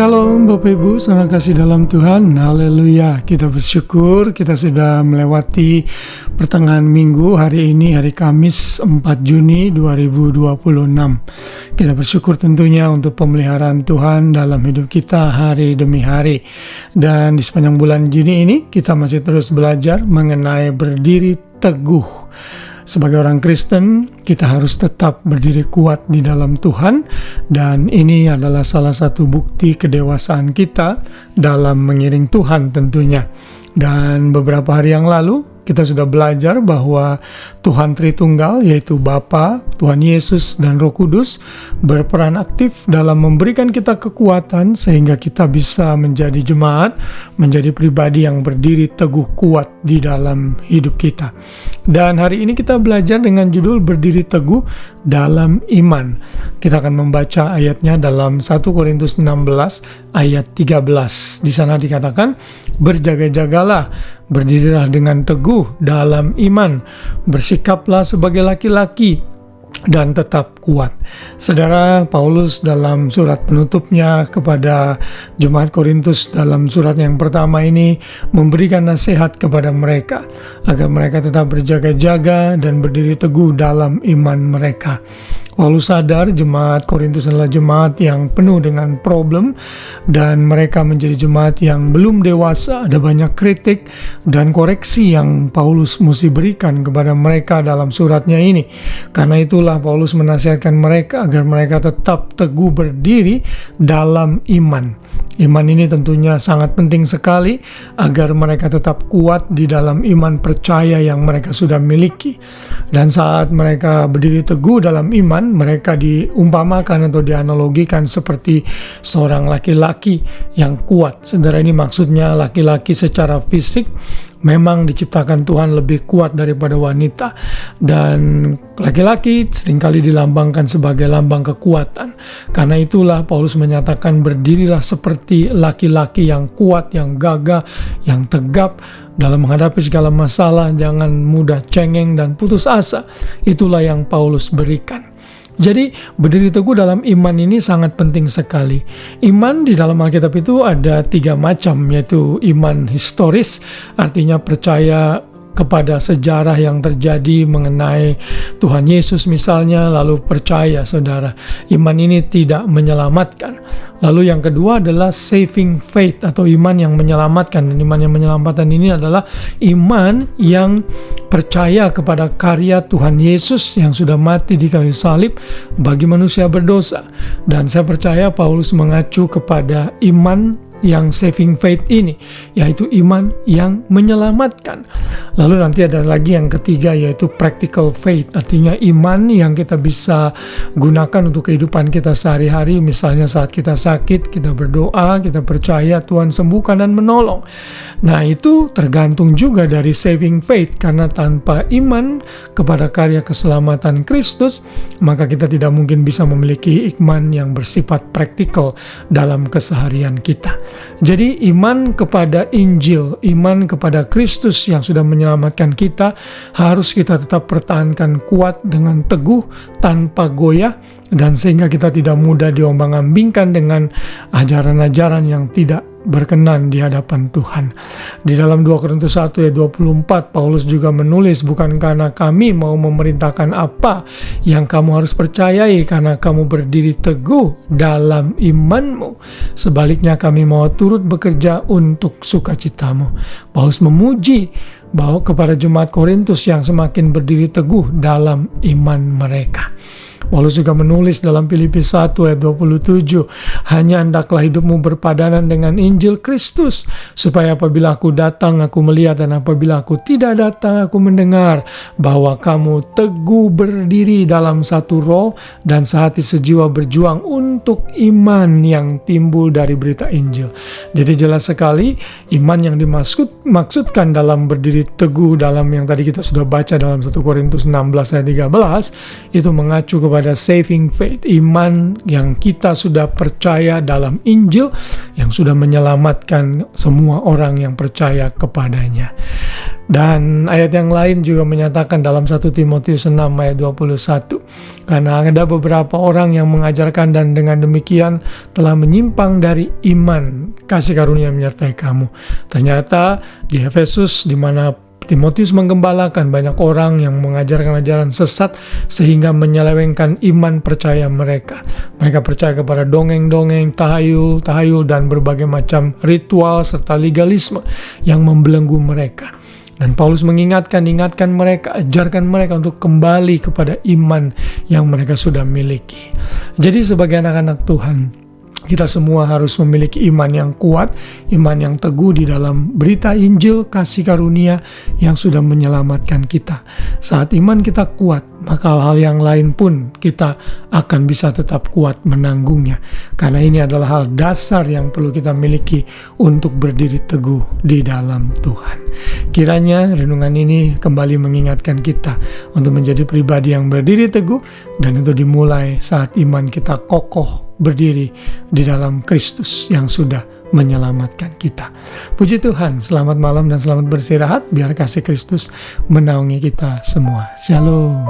Shalom Bapak Ibu, saudara kasih dalam Tuhan, haleluya. Kita bersyukur kita sudah melewati pertengahan minggu. Hari ini hari Kamis 4 Juni 2026. Kita bersyukur tentunya untuk pemeliharaan Tuhan dalam hidup kita hari demi hari. Dan di sepanjang bulan Juni ini kita masih terus belajar mengenai berdiri teguh. Sebagai orang Kristen, kita harus tetap berdiri kuat di dalam Tuhan, dan ini adalah salah satu bukti kedewasaan kita dalam mengiring Tuhan tentunya. Dan beberapa hari yang lalu, kita sudah belajar bahwa Tuhan Tritunggal, yaitu Bapa, Tuhan Yesus, dan Roh Kudus berperan aktif dalam memberikan kita kekuatan sehingga kita bisa menjadi jemaat, menjadi pribadi yang berdiri teguh kuat di dalam hidup kita. Dan hari ini kita belajar dengan judul berdiri teguh dalam iman. Kita akan membaca ayatnya dalam 1 Korintus 16 ayat 13. Di sana dikatakan, berjaga-jagalah, berdirilah dengan teguh dalam iman, bersikaplah sebagai laki-laki, dan tetap kuat. Saudara, Paulus dalam surat penutupnya kepada Jemaat Korintus dalam surat yang pertama ini memberikan nasihat kepada mereka agar mereka tetap berjaga-jaga dan berdiri teguh dalam iman mereka. Paulus sadar jemaat Korintus adalah jemaat yang penuh dengan problem dan mereka menjadi jemaat yang belum dewasa. Ada banyak kritik dan koreksi yang Paulus mesti berikan kepada mereka dalam suratnya ini. Karena itulah Paulus menasihatkan mereka agar mereka tetap teguh berdiri dalam iman. Iman ini tentunya sangat penting sekali agar mereka tetap kuat di dalam iman percaya yang mereka sudah miliki. Dan saat mereka berdiri teguh dalam iman, mereka diumpamakan atau dianalogikan seperti seorang laki-laki yang kuat. Saudara, ini maksudnya laki-laki secara fisik memang diciptakan Tuhan lebih kuat daripada wanita, dan laki-laki seringkali dilambangkan sebagai lambang kekuatan. Karena itulah Paulus menyatakan berdirilah seperti laki-laki yang kuat, yang gagah, yang tegap dalam menghadapi segala masalah. Jangan mudah cengeng dan putus asa. Itulah yang Paulus berikan. Jadi berdiri teguh dalam iman ini sangat penting sekali. Iman di dalam Alkitab itu ada 3 macam, yaitu iman historis, artinya percaya kepada sejarah yang terjadi mengenai Tuhan Yesus misalnya, lalu percaya saudara, iman ini tidak menyelamatkan. Lalu yang kedua adalah saving faith atau iman yang menyelamatkan. Dan iman yang menyelamatkan ini adalah iman yang percaya kepada karya Tuhan Yesus yang sudah mati di kayu salib bagi manusia berdosa. Dan saya percaya Paulus mengacu kepada iman yang saving faith ini, yaitu iman yang menyelamatkan. Lalu nanti ada lagi yang ketiga, yaitu practical faith, artinya iman yang kita bisa gunakan untuk kehidupan kita sehari-hari. Misalnya saat kita sakit, kita berdoa, kita percaya Tuhan sembuhkan dan menolong. Nah, itu tergantung juga dari saving faith, karena tanpa iman kepada karya keselamatan Kristus, maka kita tidak mungkin bisa memiliki iman yang bersifat praktikal dalam keseharian kita. Jadi iman kepada Injil, iman kepada Kristus yang sudah menyelamatkan kita, harus kita tetap pertahankan kuat dengan teguh, tanpa goyah, dan sehingga kita tidak mudah diombang-ambingkan dengan ajaran-ajaran yang tidak berkenan di hadapan Tuhan. Di dalam 2 Korintus 1 ayat 24, Paulus juga menulis, bukan karena kami mau memerintahkan apa yang kamu harus percayai, karena kamu berdiri teguh dalam imanmu. Sebaliknya kami mau turut bekerja untuk sukacitamu. Paulus memuji bahwa kepada jemaat Korintus yang semakin berdiri teguh dalam iman mereka. Paulus juga menulis dalam Filipi 1 ayat 27, hanya hendaklah hidupmu berpadanan dengan Injil Kristus, supaya apabila aku datang aku melihat, dan apabila aku tidak datang aku mendengar, bahwa kamu teguh berdiri dalam satu roh dan sehati sejiwa berjuang untuk iman yang timbul dari berita Injil. Jadi jelas sekali iman yang dimaksudkan dalam berdiri teguh dalam yang tadi kita sudah baca dalam 1 Korintus 16 ayat 13 itu mengacu kepada saving faith, iman yang kita sudah percaya dalam Injil yang sudah menyelamatkan semua orang yang percaya kepadanya. Dan ayat yang lain juga menyatakan dalam 1 Timotius 6 ayat 21. Karena ada beberapa orang yang mengajarkan dan dengan demikian telah menyimpang dari iman, kasih karunia menyertai kamu. Ternyata di Efesus, di mana Timotius menggembalakan, banyak orang yang mengajarkan ajaran sesat sehingga menyelewengkan iman percaya mereka. Mereka percaya kepada dongeng-dongeng, tahayul, dan berbagai macam ritual serta legalisme yang membelenggu mereka. Dan Paulus ingatkan mereka, ajarkan mereka untuk kembali kepada iman yang mereka sudah miliki. Jadi sebagai anak-anak Tuhan, kita semua harus memiliki iman yang kuat, iman yang teguh di dalam berita Injil kasih karunia yang sudah menyelamatkan kita. Saat iman kita kuat, maka hal-hal yang lain pun kita akan bisa tetap kuat menanggungnya. Karena ini adalah hal dasar yang perlu kita miliki untuk berdiri teguh di dalam Tuhan. Kiranya renungan ini kembali mengingatkan kita untuk menjadi pribadi yang berdiri teguh, dan itu dimulai saat iman kita kokoh berdiri di dalam Kristus yang sudah menyelamatkan kita. Puji Tuhan, selamat malam dan selamat beristirahat. Biar kasih Kristus menaungi kita semua. Shalom.